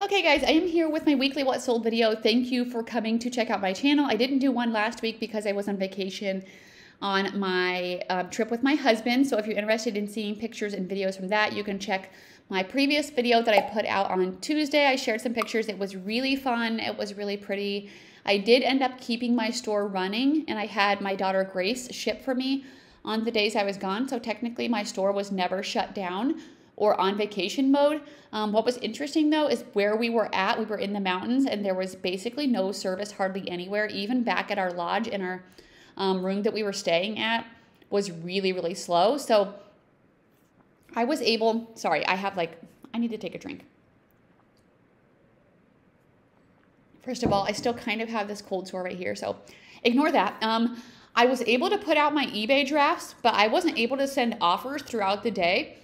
Okay guys, I am here with my weekly what sold video. Thank you for coming to check out my channel. I didn't do one last week because I was on vacation on my trip with my husband. So if you're interested in seeing pictures and videos from that, you can check my previous video that I put out on Tuesday. I shared some pictures. It was really fun. It was really pretty. I did end up keeping my store running, and I had my daughter Grace ship for me on the days I was gone. So technically my store was never shut down or on vacation mode. What was interesting though is where we were at. We were in the mountains and there was basically no service hardly anywhere. Even back at our lodge in our room that we were staying at was really, really slow. So I was able, sorry, I need to take a drink. First of all, I still kind of have this cold sore right here, so ignore that. I was able to put out my eBay drafts, but I wasn't able to send offers throughout the day,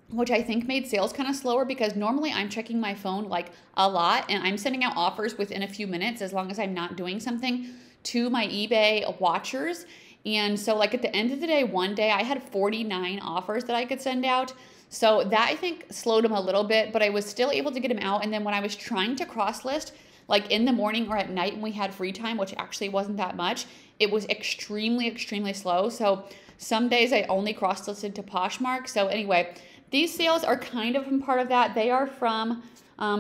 which I think made sales kind of slower because normally I'm checking my phone like a lot and I'm sending out offers within a few minutes as long as I'm not doing something to my eBay watchers. And so like at the end of the day, one day I had 49 offers that I could send out. So that I think slowed them a little bit, but I was still able to get them out. And then when I was trying to cross list, like in the morning or at night when we had free time, which actually wasn't that much, it was extremely, extremely slow. So some days I only cross listed to Poshmark. So anyway, these sales are kind of part of that. They are from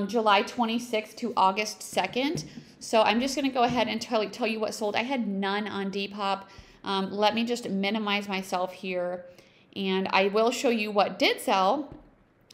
July 26th to August 2nd. So I'm just going to go ahead and tell you what sold. I had none on Depop. Let me just minimize myself here, and I will show you what did sell,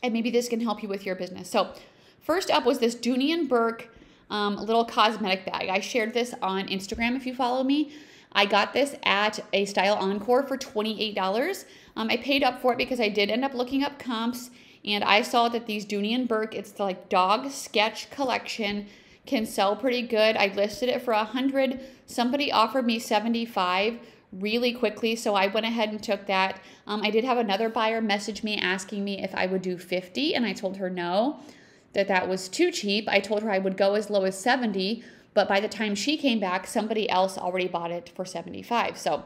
and maybe this can help you with your business. So first up was this Dooney & Bourke little cosmetic bag. I shared this on Instagram if you follow me. I got this at a Style Encore for $28. I paid up for it because I did end up looking up comps, and I saw that these Dooney & Bourke, it's the like dog sketch collection, can sell pretty good. I listed it for $100. Somebody offered me $75 really quickly, so I went ahead and took that. I did have another buyer message me asking me if I would do $50, and I told her no, that was too cheap. I told her I would go as low as $70, but by the time she came back, somebody else already bought it for $75. So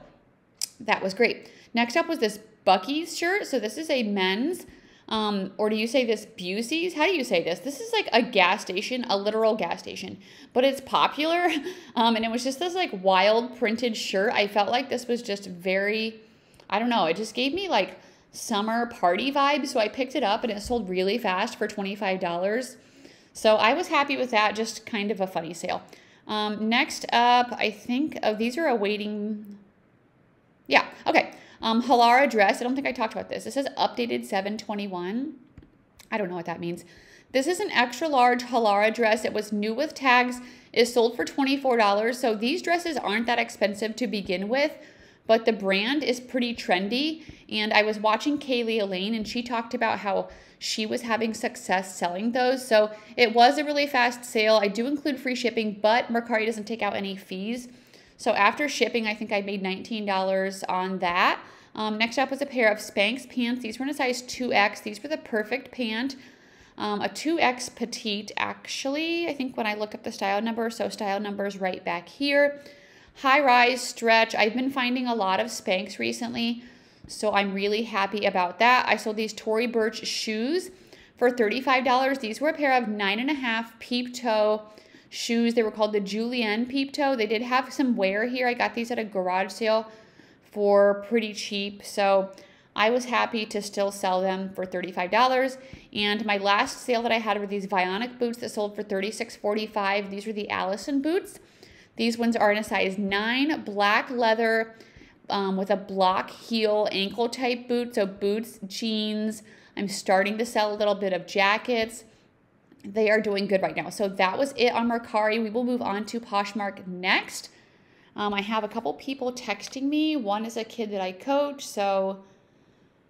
that was great. Next up was this Buc-ee's shirt. So this is a men's, or do you say this Busey's? How do you say this? This is like a gas station, a literal gas station, but it's popular. And it was just this like wild printed shirt. I felt like this was just very, I don't know, it just gave me like summer party vibes. So I picked it up and it sold really fast for $25. So I was happy with that, just kind of a funny sale. Next up, I think, oh, these are awaiting, yeah, okay. Halara dress, I don't think I talked about this. It says updated 7/21. I don't know what that means. This is an extra large Halara dress. It was new with tags. It sold for $24. So these dresses aren't that expensive to begin with, but the brand is pretty trendy. And I was watching Kaylee Elaine, and she talked about how she was having success selling those. So it was a really fast sale. I do include free shipping, but Mercari doesn't take out any fees. So after shipping, I think I made $19 on that. Next up was a pair of Spanx pants. These were in a size 2X. These were the perfect pant. A 2X petite, actually, I think when I look up the style number, so style number is right back here. High-rise stretch. I've been finding a lot of Spanx recently, so I'm really happy about that. I sold these Tory Burch shoes for $35. These were a pair of 9.5 peep toe shoes. They were called the Julienne peep toe. They did have some wear here. I got these at a garage sale for pretty cheap, so I was happy to still sell them for $35. And my last sale that I had were these Vionic boots that sold for $36.45. These were the Allison boots. These ones are in a size 9, black leather with a block heel ankle type boot. So boots, jeans. I'm starting to sell a little bit of jackets. They are doing good right now. So that was it on Mercari. We will move on to Poshmark next. I have a couple people texting me. One is a kid that I coach, so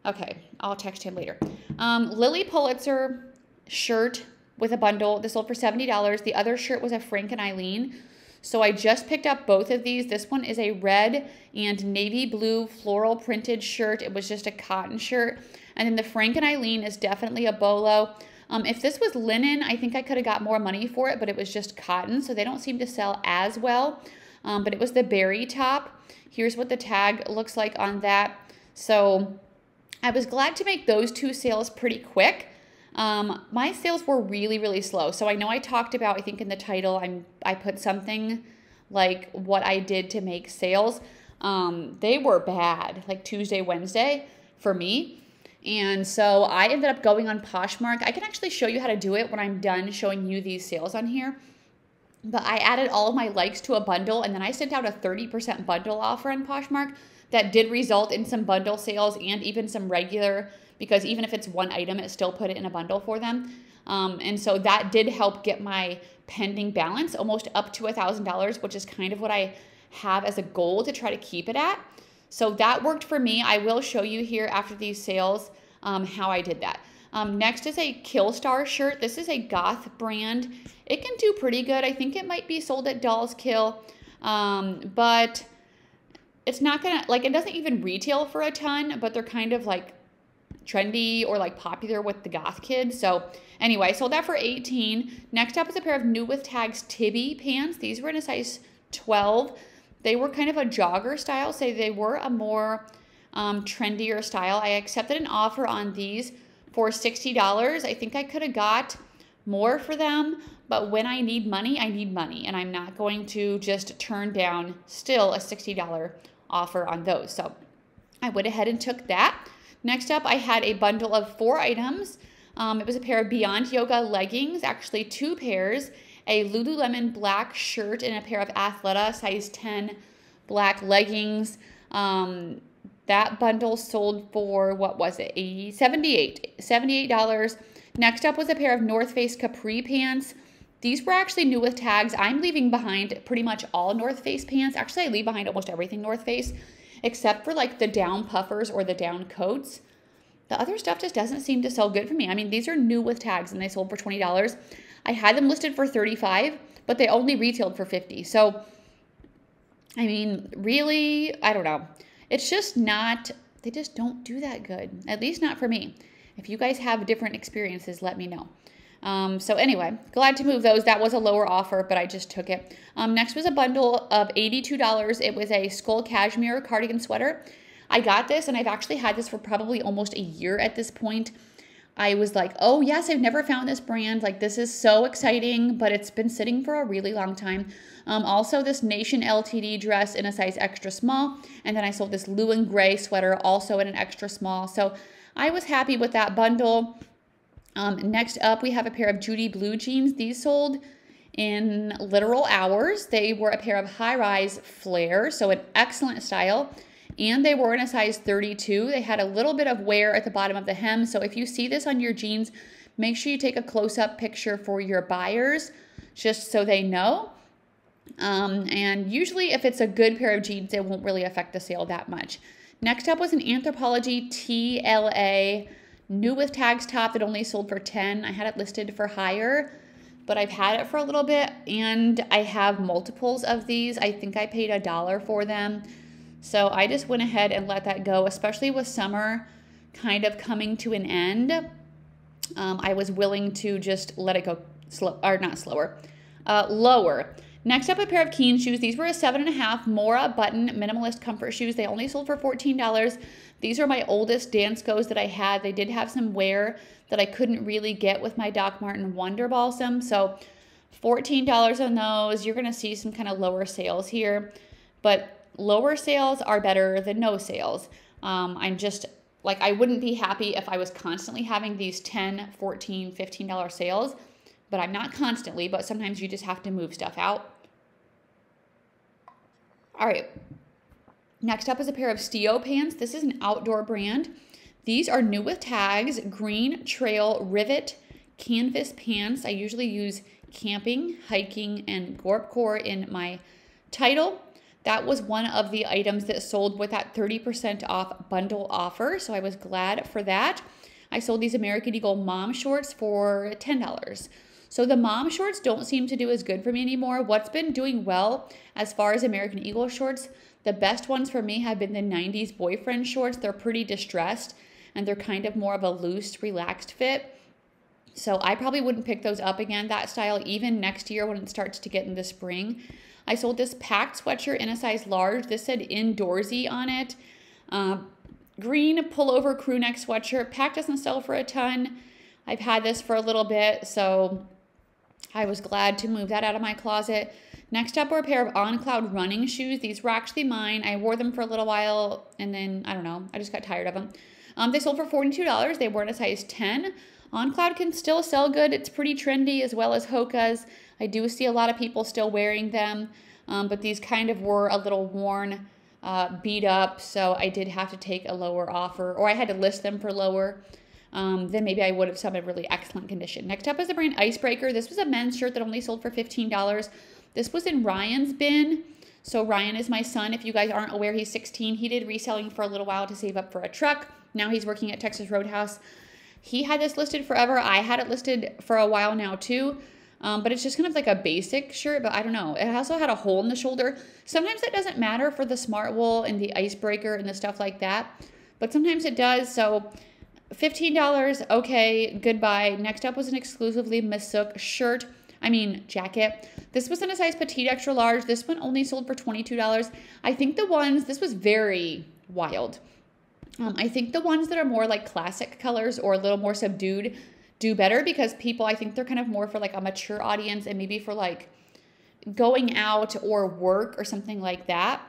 okay, I'll text him later. Lily Pulitzer shirt with a bundle. This sold for $70. The other shirt was a Frank and Eileen. So I just picked up both of these. This one is a red and navy blue floral printed shirt. It was just a cotton shirt. And then the Frank and Eileen is definitely a bolo. If this was linen, I think I could have got more money for it, but it was just cotton, so they don't seem to sell as well. But it was the berry top. Here's what the tag looks like on that. So I was glad to make those two sales pretty quick. My sales were really, really slow. So I know I talked about, I think in the title, I put something like what I did to make sales. They were bad, like Tuesday, Wednesday for me. And so I ended up going on Poshmark. I can actually show you how to do it when I'm done showing you these sales on here. But I added all of my likes to a bundle, and then I sent out a 30% bundle offer on Poshmark that did result in some bundle sales and even some regular, because even if it's one item, it still put it in a bundle for them. And so that did help get my pending balance almost up to $1,000, which is kind of what I have as a goal to try to keep it at. So that worked for me. I will show you here after these sales how I did that. Next is a Killstar shirt. This is a goth brand. It can do pretty good. I think it might be sold at Dolls Kill, but it's not gonna, like, it doesn't even retail for a ton, but they're kind of like trendy or like popular with the goth kids. So anyway, I sold that for $18. Next up is a pair of New With Tags Tibby pants. These were in a size 12. They were kind of a jogger style, so they were a more trendier style. I accepted an offer on these for $60. I think I could have got more for them, but when I need money, and I'm not going to just turn down still a $60 offer on those. So I went ahead and took that. Next up, I had a bundle of 4 items. It was a pair of Beyond Yoga leggings, actually 2 pairs, a Lululemon black shirt, and a pair of Athleta size 10 black leggings. That bundle sold for, what was it, $78. Next up was a pair of North Face capri pants. These were actually New With Tags. I'm leaving behind pretty much all North Face pants. Actually, I leave behind almost everything North Face, except for like the down puffers or the down coats. The other stuff just doesn't seem to sell good for me. I mean, these are New With Tags and they sold for $20. I had them listed for $35, but they only retailed for $50. So, I mean, really, I don't know. It's just not, they just don't do that good, at least not for me. If you guys have different experiences, let me know. So anyway, glad to move those. That was a lower offer, but I just took it. Next was a bundle of $82. It was a skull cashmere cardigan sweater. I got this, and I've actually had this for probably almost a year at this point. I was like, oh yes, I've never found this brand. Like, this is so exciting, but it's been sitting for a really long time. Also this Nation LTD dress in a size extra small. And then I sold this Lou and Gray sweater also in an extra small. So I was happy with that bundle. Next up, we have a pair of Judy blue jeans. These sold in literal hours. They were a pair of high-rise flare, so an excellent style. And they were in a size 32. They had a little bit of wear at the bottom of the hem. So if you see this on your jeans, make sure you take a close-up picture for your buyers, just so they know. And usually if it's a good pair of jeans, it won't really affect the sale that much. Next up was an Anthropologie TLA New With Tags top that only sold for $10. I had it listed for higher, but I've had it for a little bit, and I have multiples of these. I think I paid $1 for them. So I just went ahead and let that go, especially with summer kind of coming to an end. I was willing to just let it go lower. Next up, a pair of Keen shoes. These were a 7.5 Mora button minimalist comfort shoes. They only sold for $14. These are my oldest dance goes that I had. They did have some wear that I couldn't really get with my Doc Marten Wonder Balsam. So $14 on those. You're going to see some kind of lower sales here, but lower sales are better than no sales. I'm just like, I wouldn't be happy if I was constantly having these $10, $14, $15 sales, but I'm not constantly, but sometimes you just have to move stuff out. All right. Next up is a pair of Stio pants. This is an outdoor brand. These are New With Tags, green trail rivet canvas pants. I usually use camping, hiking, and Gorpcore in my title. That was one of the items that sold with that 30% off bundle offer, so I was glad for that. I sold these American Eagle mom shorts for $10. So the mom shorts don't seem to do as good for me anymore. What's been doing well as far as American Eagle shorts, the best ones for me have been the 90s boyfriend shorts. They're pretty distressed, and they're kind of more of a loose, relaxed fit. So I probably wouldn't pick those up again, that style, even next year when it starts to get into spring. I sold this packed sweatshirt in a size large. This said indoorsy on it. Green pullover crew neck sweatshirt. Packed doesn't sell for a ton. I've had this for a little bit, so I was glad to move that out of my closet. Next up were a pair of On Cloud running shoes. These were actually mine. I wore them for a little while, and then, I don't know, I just got tired of them. They sold for $42. They were in a size 10. On Cloud can still sell good. It's pretty trendy, as well as Hoka's. I do see a lot of people still wearing them, but these kind of were a little worn, beat up, so I did have to take a lower offer, or I had to list them for lower. Then maybe I would have some in really excellent condition. Next up is the brand Icebreaker. This was a men's shirt that only sold for $15. This was in Ryan's bin. So Ryan is my son. If you guys aren't aware, he's 16. He did reselling for a little while to save up for a truck. Now he's working at Texas Roadhouse. He had this listed forever. I had it listed for a while now too. But it's just kind of like a basic shirt, but I don't know. It also had a hole in the shoulder. Sometimes that doesn't matter for the Smart Wool and the Icebreaker and the stuff like that. But sometimes it does. So $15, okay, goodbye. Next up was an exclusively Misook jacket. This was in a size petite extra large. This one only sold for $22. I think this was very wild. I think the ones that are more like classic colors or a little more subdued do better because people, I think they're kind of more for like a mature audience and maybe for like going out or work or something like that.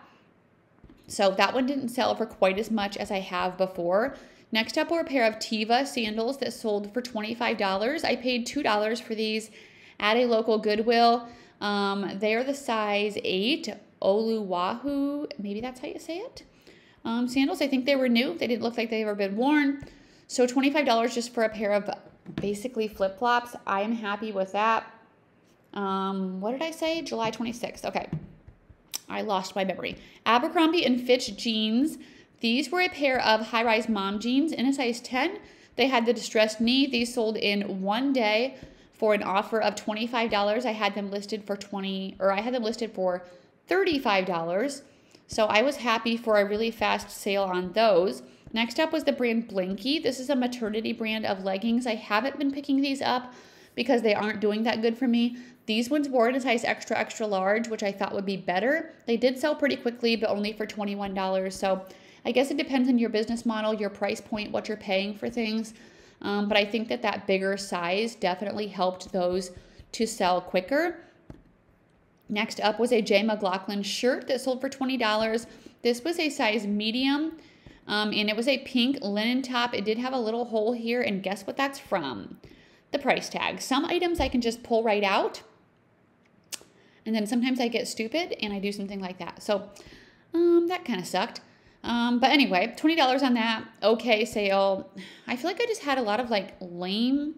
So that one didn't sell for quite as much as I have before. Next up were a pair of Teva sandals that sold for $25. I paid $2 for these at a local Goodwill. They are the size 8 Oluwahu, maybe that's how you say it. Sandals, I think they were new. They didn't look like they've ever been worn. So $25 just for a pair of basically flip-flops. I am happy with that. What did I say? July 26th. Okay. I lost my memory. Abercrombie & Fitch jeans. These were a pair of high-rise mom jeans in a size 10. They had the distressed knee. These sold in one day for an offer of $25. I had them listed for $35. So I was happy for a really fast sale on those. Next up was the brand Blinky. This is a maternity brand of leggings. I haven't been picking these up because they aren't doing that good for me. These ones were in a size extra, extra large, which I thought would be better. They did sell pretty quickly, but only for $21. So I guess it depends on your business model, your price point, what you're paying for things. But I think that bigger size definitely helped those to sell quicker. Next up was a J. McLaughlin shirt that sold for $20. This was a size medium, and it was a pink linen top. It did have a little hole here, and guess what that's from? The price tag. Some items I can just pull right out, and then sometimes I get stupid and I do something like that. So that kind of sucked. But anyway, $20 on that. Okay sale. I feel like I just had a lot of like lame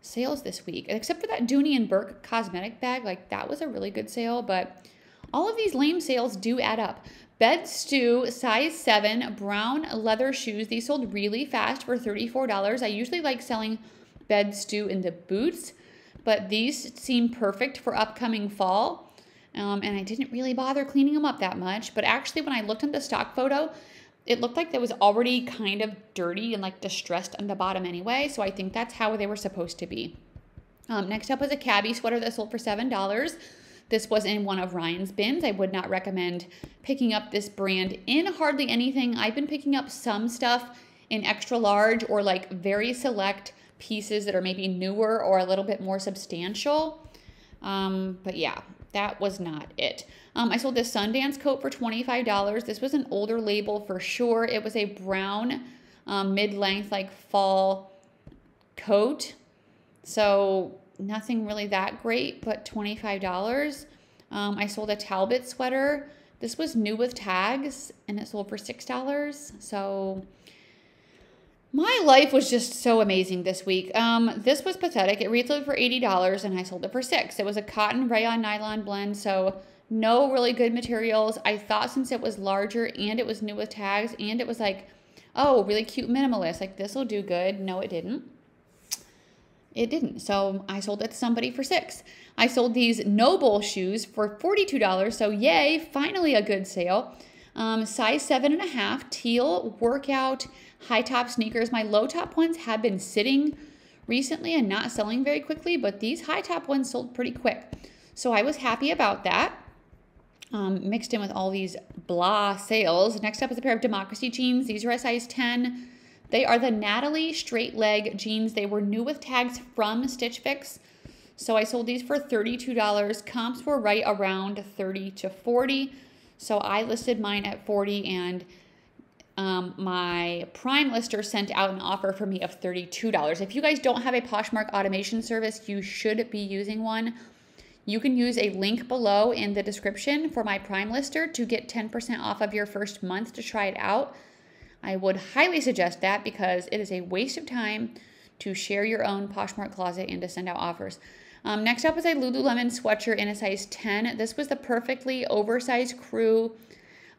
sales this week, except for that Dooney and Burke cosmetic bag. Like that was a really good sale, but all of these lame sales do add up. Bed Stew size 7 brown leather shoes. These sold really fast for $34. I usually like selling Bed Stew in the boots, but these seem perfect for upcoming fall. And I didn't really bother cleaning them up that much. But actually, when I looked at the stock photo, it looked like that was already kind of dirty and like distressed on the bottom anyway. So I think that's how they were supposed to be. Next up was a cabbie sweater that sold for $7. This was in one of Ryan's bins. I would not recommend picking up this brand in hardly anything. I've been picking up some stuff in extra large or like very select pieces that are maybe newer or a little bit more substantial. But yeah, that was not it. I sold this Sundance coat for $25. This was an older label for sure. It was a brown mid-length like fall coat. So nothing really that great, but $25. I sold a Talbot sweater. This was new with tags and it sold for $6. So my life was just so amazing this week. This was pathetic. It retailed for $80 and I sold it for $6. It was a cotton rayon nylon blend, so no really good materials. I thought since it was larger and it was new with tags and it was like, oh, really cute minimalist, like this will do good. No, it didn't. It didn't. So I sold it to somebody for $6. I sold these Noble shoes for $42. So yay, finally a good sale. Size 7.5 teal workout high top sneakers. My low top ones have been sitting recently and not selling very quickly, but these high top ones sold pretty quick. So I was happy about that. Mixed in with all these blah sales. Next up is a pair of Democracy jeans. These are a size 10. They are the Natalie straight leg jeans. They were new with tags from Stitch Fix. So I sold these for $32. Comps were right around 30 to 40. So I listed mine at 40, and my Prime lister sent out an offer for me of $32. If you guys don't have a Poshmark automation service, you should be using one. You can use a link below in the description for my Prime lister to get 10% off of your first month to try it out. I would highly suggest that because it is a waste of time to share your own Poshmark closet and to send out offers. Next up is a Lululemon sweatshirt in a size 10. This was the perfectly oversized crew.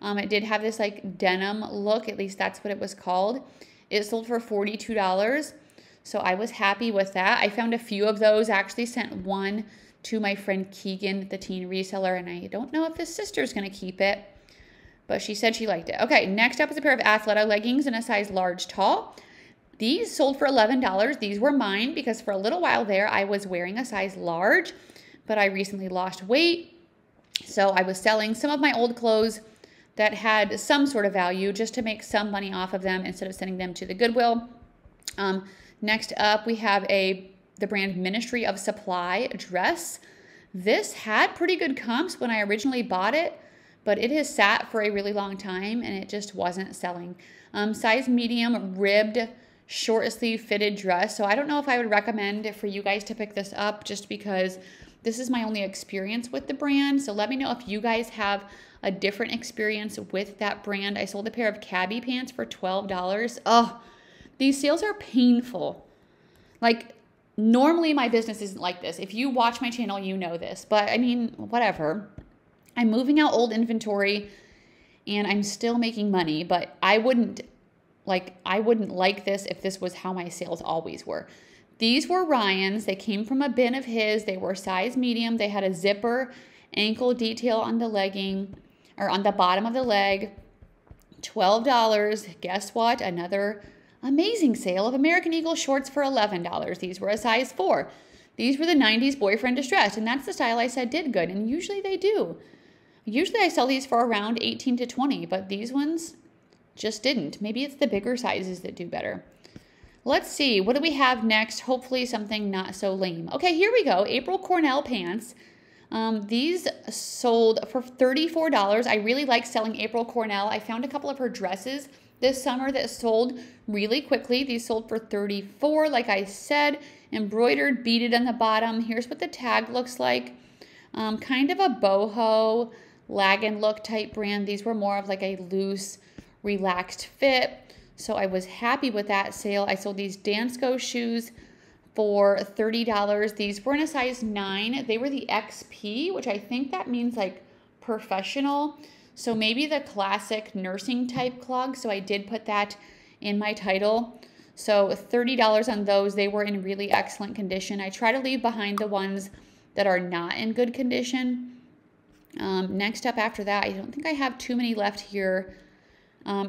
It did have this like denim look, at least that's what it was called. It sold for $42, so I was happy with that. I found a few of those. I actually sent one to my friend Keegan, the teen reseller, and I don't know if his sister's going to keep it, but she said she liked it. Okay, next up is a pair of Athleta leggings in a size large tall. These sold for $11. These were mine because for a little while there I was wearing a size large, but I recently lost weight, so I was selling some of my old clothes that had some sort of value just to make some money off of them instead of sending them to the Goodwill. Next up, we have the brand Ministry of Supply dress. This had pretty good comps when I originally bought it, but it has sat for a really long time and it just wasn't selling. Size medium, ribbed, short sleeve fitted dress. So I don't know if I would recommend for you guys to pick this up just because this is my only experience with the brand. So let me know if you guys have a different experience with that brand. I sold a pair of cabbie pants for $12. Oh, these sales are painful. Like, normally my business isn't like this. If you watch my channel, you know this. But I mean, whatever. I'm moving out old inventory and I'm still making money, but I wouldn't like this if this was how my sales always were. These were Ryan's. They came from a bin of his. They were size medium. They had a zipper ankle detail on the legging, or on the bottom of the leg. $12. Guess what? Another amazing sale of American Eagle shorts for $11. These were a size 4. These were the 90s boyfriend distressed, and that's the style I said did good, and usually they do. Usually I sell these for around 18 to 20, but these ones just didn't. Maybe it's the bigger sizes that do better. Let's see. What do we have next? Hopefully something not so lame. Okay, here we go. April Cornell pants. These sold for $34. I really like selling April Cornell. I found a couple of her dresses this summer that sold really quickly. These sold for $34, like I said, embroidered, beaded on the bottom. Here's what the tag looks like. Kind of a boho, lag-in look type brand. These were more of like a loose, relaxed fit. So I was happy with that sale. I sold these Dansko shoes for $30. These were in a size 9. They were the XP, which I think that means like professional. So maybe the classic nursing type clog. So I did put that in my title. So $30 on those. They were in really excellent condition. I try to leave behind the ones that are not in good condition. Next up after that, I don't think I have too many left here,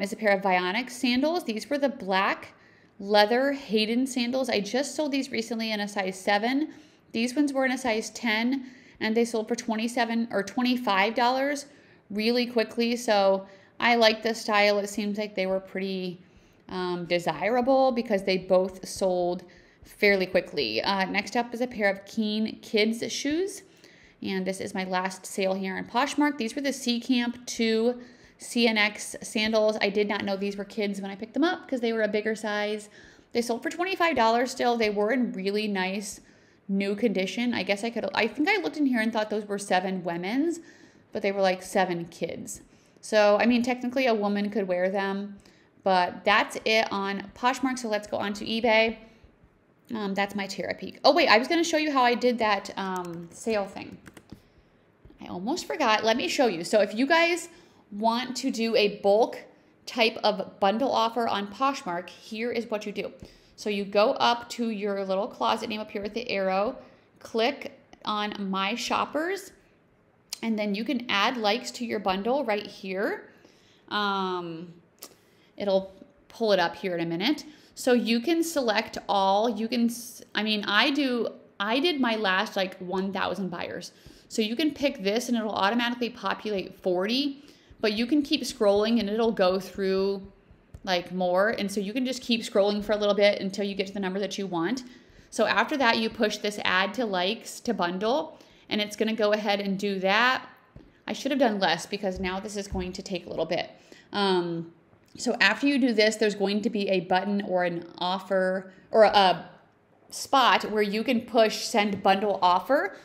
is a pair of Vionic sandals. These were the black leather Hayden sandals. I just sold these recently in a size 7. These ones were in a size 10, and they sold for $27 or $25 really quickly. So I like this style. It seems like they were pretty desirable because they both sold fairly quickly. Next up is a pair of Keen kids shoes, and this is my last sale here in Poshmark. These were the Sea Camp 2 CNX sandals. I did not know these were kids when I picked them up because they were a bigger size. They sold for $25 still. They were in really nice new condition. I think I looked in here and thought those were 7 women's, but they were like 7 kids. So, I mean, technically a woman could wear them, but that's it on Poshmark. So let's go on to eBay. That's my Tara Peak. Oh wait, I was going to show you how I did that sale thing. I almost forgot. Let me show you. So if you guys want to do a bulk type of bundle offer on Poshmark, here is what you do. So you go up to your little closet name up here with the arrow, click on My Shoppers, and then you can add likes to your bundle right here. It'll pull it up here in a minute. So you can select all. You can, I mean, I did my last like 1,000 buyers. So you can pick this and it'll automatically populate 40, but you can keep scrolling and it'll go through like more. And so you can just keep scrolling for a little bit until you get to the number that you want. So after that, you push this add to likes to bundle, and it's going to go ahead and do that. I should have done less because now this is going to take a little bit. So after you do this, there's going to be a button or an offer or a spot where you can push send bundle offer.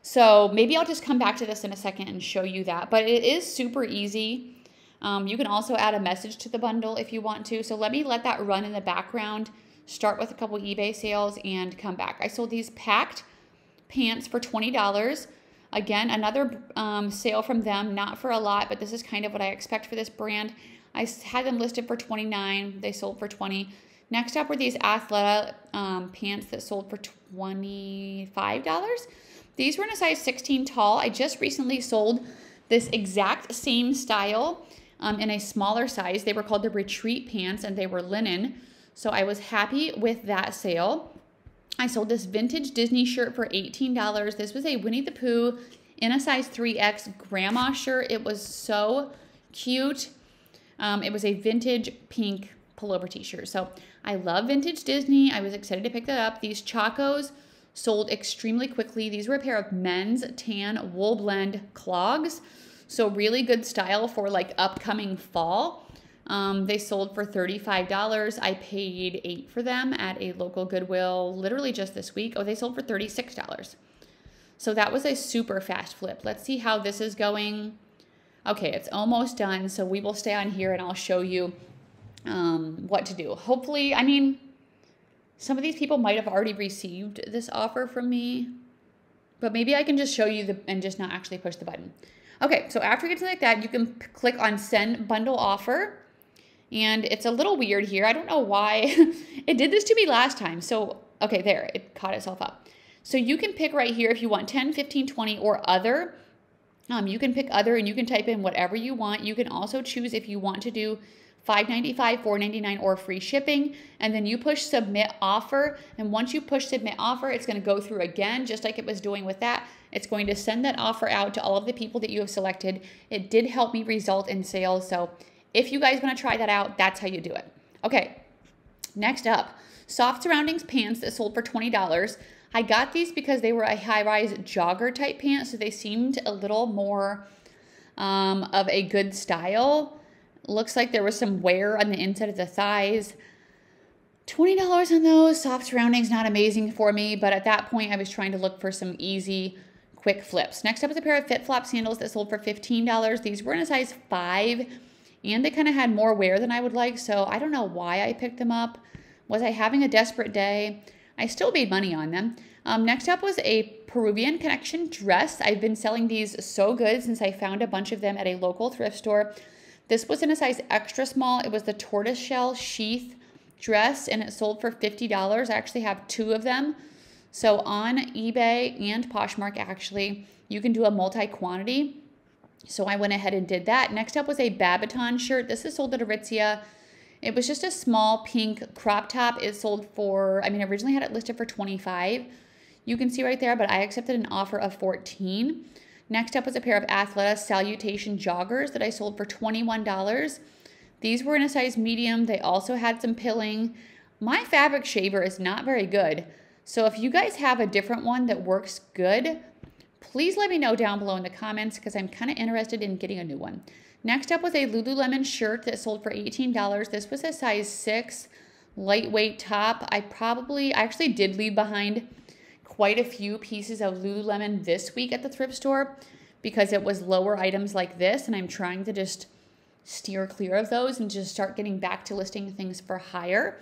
So maybe I'll just come back to this in a second and show you that. But it is super easy. You can also add a message to the bundle if you want to. So let that run in the background. Start with a couple eBay sales and come back. I sold these packed pants for $20. Again, another sale from them, not for a lot, but this is kind of what I expect for this brand. I had them listed for $29. They sold for $20. Next up were these Athleta pants that sold for $25. These were in a size 16 tall. I just recently sold this exact same style in a smaller size. They were called the Retreat pants, and they were linen. So I was happy with that sale. I sold this vintage Disney shirt for $18. This was a Winnie the Pooh in a size 3X grandma shirt. It was so cute. It was a vintage pink pullover t-shirt. So I love vintage Disney. I was excited to pick that up. These Chacos sold extremely quickly. These were a pair of men's tan wool blend clogs. So really good style for like upcoming fall. They sold for $35. I paid $8 for them at a local Goodwill literally just this week. Oh, they sold for $36. So that was a super fast flip. Let's see how this is going. Okay, it's almost done. So we will stay on here and I'll show you what to do. Hopefully, I mean, some of these people might have already received this offer from me, but maybe I can just show you and just not actually push the button. Okay, so after you get something like that, you can click on send bundle offer. And it's a little weird here. I don't know why. It did this to me last time. So, okay, there. It caught itself up. So you can pick right here if you want 10, 15, 20, or other. You can pick other and you can type in whatever you want. You can also choose if you want to do $5.95, $4.99, or free shipping. And then you push submit offer. And once you push submit offer, it's going to go through again, just like it was doing with that. It's going to send that offer out to all of the people that you have selected. It did help me result in sales. So if you guys want to try that out, that's how you do it. Okay, next up, soft surroundings pants that sold for $20. I got these because they were a high-rise jogger type pant, so they seemed a little more of a good style. Looks like there was some wear on the inside of the thighs. $20 on those. Soft surroundings, not amazing for me, but at that point I was trying to look for some easy, quick flips. Next up is a pair of FitFlop sandals that sold for $15. These were in a size 5. And they kind of had more wear than I would like, so I don't know why I picked them up. Was I having a desperate day? I still made money on them. Next up was a Peruvian Connection dress. I've been selling these so good since I found a bunch of them at a local thrift store. This was in a size extra small. It was the tortoiseshell sheath dress, and it sold for $50. I actually have 2 of them. So on eBay and Poshmark, actually, you can do a multi-quantity. So I went ahead and did that. Next up was a Babaton shirt. This is sold at Aritzia. It was just a small pink crop top. It sold for, I mean, I originally had it listed for $25. You can see right there, but I accepted an offer of $14. Next up was a pair of Athleta Salutation joggers that I sold for $21. These were in a size medium. They also had some pilling. My fabric shaver is not very good. So if you guys have a different one that works good, please let me know down below in the comments because I'm kind of interested in getting a new one. Next up was a Lululemon shirt that sold for $18. This was a size 6 lightweight top. I actually did leave behind quite a few pieces of Lululemon this week at the thrift store because it was lower items like this, and I'm trying to just steer clear of those and just start getting back to listing things for higher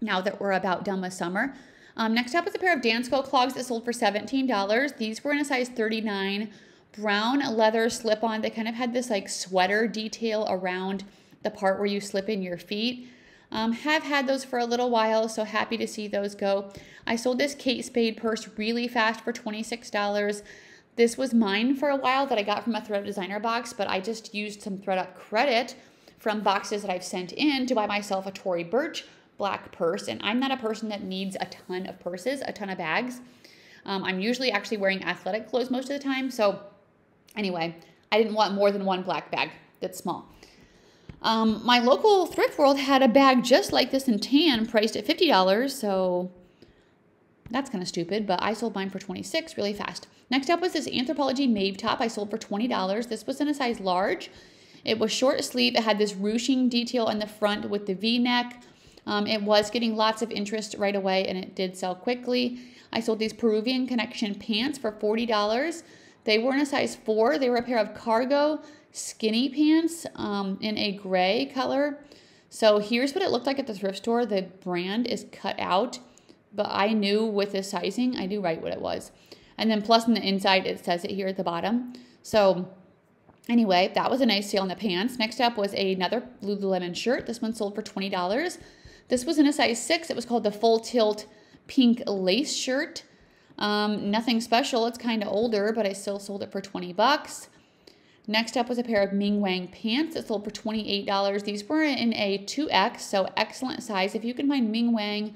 now that we're about done with summer. Next up is a pair of Dansko clogs that sold for $17. These were in a size 39, brown leather slip-on. They kind of had this like sweater detail around the part where you slip in your feet. Have had those for a little while, so happy to see those go. I sold this Kate Spade purse really fast for $26. This was mine for a while that I got from a ThredUp designer box, but I just used some ThredUp credit from boxes that I've sent in to buy myself a Tory Burch black purse, and I'm not a person that needs a ton of purses, a ton of bags. I'm usually actually wearing athletic clothes most of the time, so anyway, I didn't want more than one black bag that's small. My local thrift world had a bag just like this in tan, priced at $50, so that's kind of stupid, but I sold mine for $26 really fast. Next up was this Anthropologie Maeve top I sold for $20. This was in a size large. It was short sleeve. It had this ruching detail in the front with the V-neck. It was getting lots of interest right away, and it did sell quickly. I sold these Peruvian Connection pants for $40. They were in a size 4. They were a pair of cargo skinny pants in a gray color. So here's what it looked like at the thrift store. The brand is cut out, but I knew with the sizing, I knew right what it was. And then plus on the inside, it says it here at the bottom. So anyway, that was a nice sale on the pants. Next up was another Lululemon shirt. This one sold for $20. This was in a size 6. It was called the Full Tilt Pink Lace Shirt. Nothing special. It's kind of older, but I still sold it for 20 bucks. Next up was a pair of Ming Wang pants that sold for $28. These were in a 2X, so excellent size. If you can find Ming Wang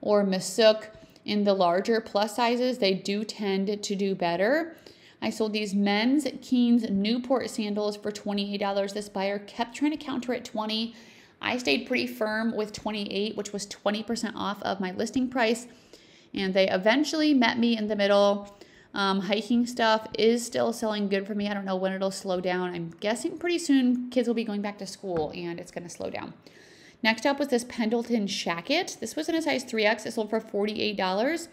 or Masuk in the larger plus sizes, they do tend to do better. I sold these men's Keen's Newport sandals for $28. This buyer kept trying to counter at $20. I stayed pretty firm with $28, which was 20% off of my listing price. And they eventually met me in the middle. Hiking stuff is still selling good for me. I don't know when it'll slow down. I'm guessing pretty soon kids will be going back to school and it's going to slow down. Next up was this Pendleton Shacket. This was in a size 3X. It sold for $48.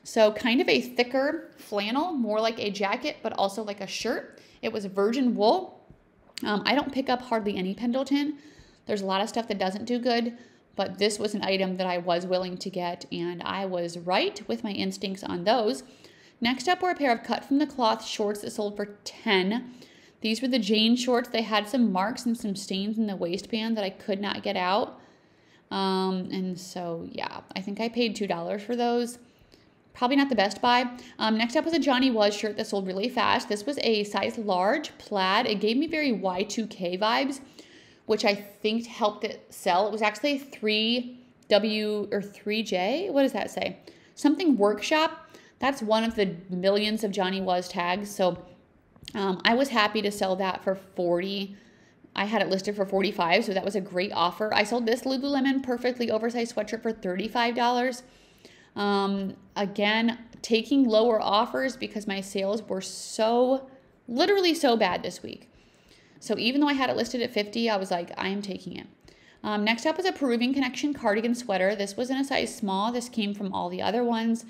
So kind of a thicker flannel, more like a jacket, but also like a shirt. It was virgin wool. I don't pick up hardly any Pendleton. There's a lot of stuff that doesn't do good, but this was an item that I was willing to get, and I was right with my instincts on those. Next up were a pair of cut from the cloth shorts that sold for $10. These were the Jane shorts. They had some marks and some stains in the waistband that I could not get out. And so, yeah, I think I paid $2 for those. Probably not the best buy. Next up was a Johnny Was shirt that sold really fast. This was a size large plaid. It gave me very Y2K vibes, which I think helped it sell. It was actually 3W or 3J. What does that say? Something workshop. That's one of the millions of Johnny Was tags. So I was happy to sell that for $40. I had it listed for $45, so that was a great offer. I sold this Lululemon perfectly oversized sweatshirt for $35. Again, taking lower offers because my sales were literally so bad this week. So even though I had it listed at $50, I was like, I am taking it. Next up was a Peruvian Connection cardigan sweater. This was in a size small. This came from all the other ones.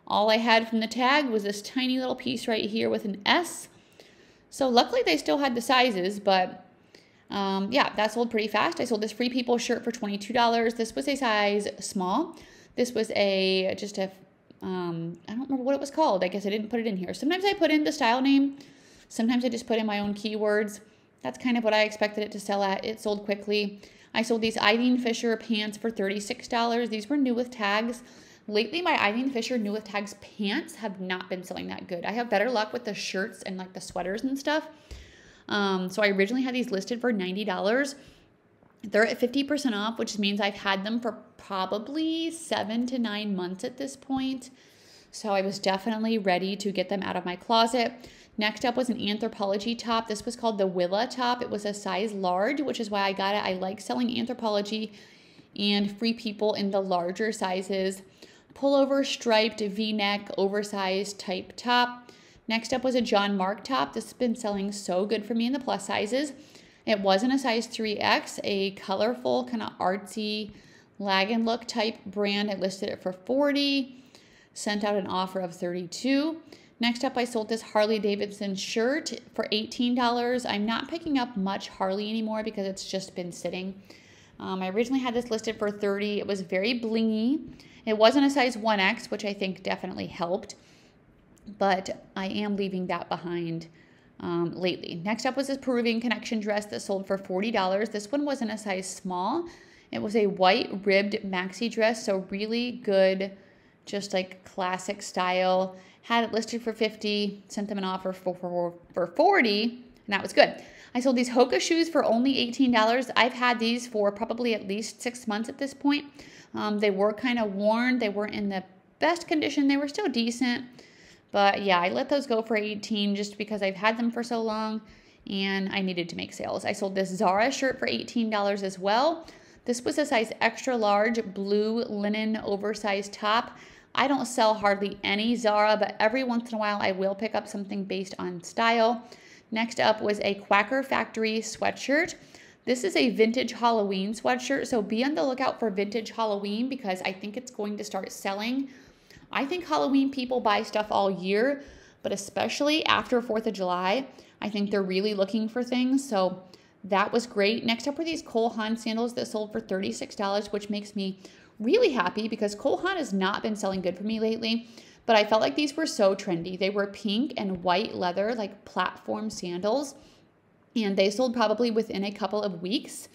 All I had from the tag was this tiny little piece right here with an S. So luckily they still had the sizes, but yeah, that sold pretty fast. I sold this Free People shirt for $22. This was a size small. This was I don't remember what it was called. I guess I didn't put it in here. Sometimes I put in the style name. Sometimes I just put in my own keywords. That's kind of what I expected it to sell at. It sold quickly. I sold these Eileen Fisher pants for $36. These were new with tags. Lately, my Eileen Fisher new with tags pants have not been selling that good. I have better luck with the shirts and like the sweaters and stuff. So I originally had these listed for $90. They're at 50% off, which means I've had them for probably 7 to 9 months at this point. So I was definitely ready to get them out of my closet. Next up was an Anthropologie top. This was called the Willa top. It was a size large, which is why I got it. I like selling Anthropologie and Free People in the larger sizes. Pullover, striped, V-neck, oversized type top. Next up was a John Mark top. This has been selling so good for me in the plus sizes. It was in a size 3X, a colorful, kind of artsy, lag and look type brand. I listed it for $40, sent out an offer of $32. Next up, I sold this Harley Davidson shirt for $18. I'm not picking up much Harley anymore because it's just been sitting. I originally had this listed for $30. It was very blingy. It wasn't a size 1X, which I think definitely helped, but I am leaving that behind lately. Next up was this Peruvian Connection dress that sold for $40. This one wasn't a size small. It was a white ribbed maxi dress, so really good, just like classic style. Had it listed for $50, sent them an offer for $40, and that was good. I sold these Hoka shoes for only $18. I've had these for probably at least 6 months at this point. They were kind of worn. They weren't in the best condition. They were still decent. But yeah, I let those go for $18 just because I've had them for so long. and I needed to make sales. I sold this Zara shirt for $18 as well. This was a size extra large blue linen oversized top. I don't sell hardly any Zara, but every once in a while I will pick up something based on style. Next up was a Quaker Factory sweatshirt. This is a vintage Halloween sweatshirt, so be on the lookout for vintage Halloween because I think it's going to start selling. I think Halloween people buy stuff all year, but especially after 4th of July, I think they're really looking for things, so that was great. Next up were these Cole Haan sandals that sold for $36, which makes me really happy because Cole Haan has not been selling good for me lately, but I felt like these were so trendy. They were pink and white leather, like platform sandals, and they sold probably within a couple of weeks.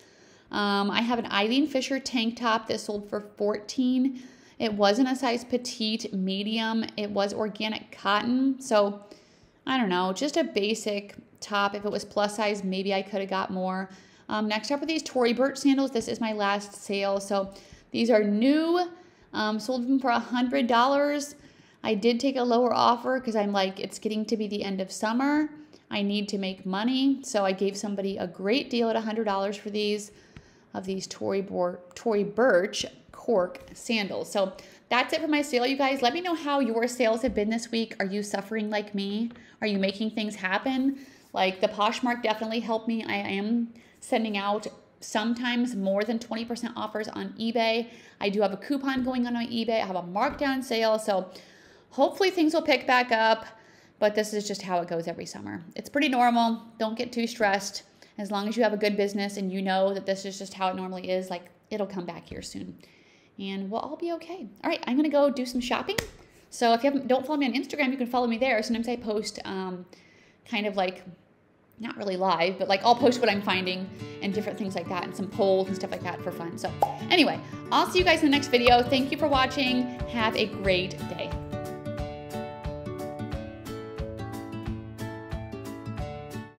I have an Eileen Fisher tank top that sold for $14. It wasn't a size petite, medium. It was organic cotton. So I don't know, just a basic top. If it was plus size, maybe I could have got more. Next up are these Tory Burch sandals. This is my last sale. So these are new, sold them for $100. I did take a lower offer because I'm like, it's getting to be the end of summer. I need to make money. So I gave somebody a great deal at $100 for these, of these Tory Burch cork sandals. So that's it for my sale, you guys. Let me know how your sales have been this week. Are you suffering like me? Are you making things happen? Like the Poshmark definitely helped me. I am sending out sometimes more than 20% offers on eBay. I do have a coupon going on eBay. I have a markdown sale. So hopefully things will pick back up, but this is just how it goes every summer. It's pretty normal. Don't get too stressed. As long as you have a good business and you know that this is just how it normally is, like it'll come back here soon and we'll all be okay. All right, I'm gonna go do some shopping. So if you don't follow me on Instagram, you can follow me there. Sometimes I post kind of like, not really live, but like I'll post what I'm finding and different things like that and some polls and stuff like that for fun. So anyway, I'll see you guys in the next video. Thank you for watching. Have a great day.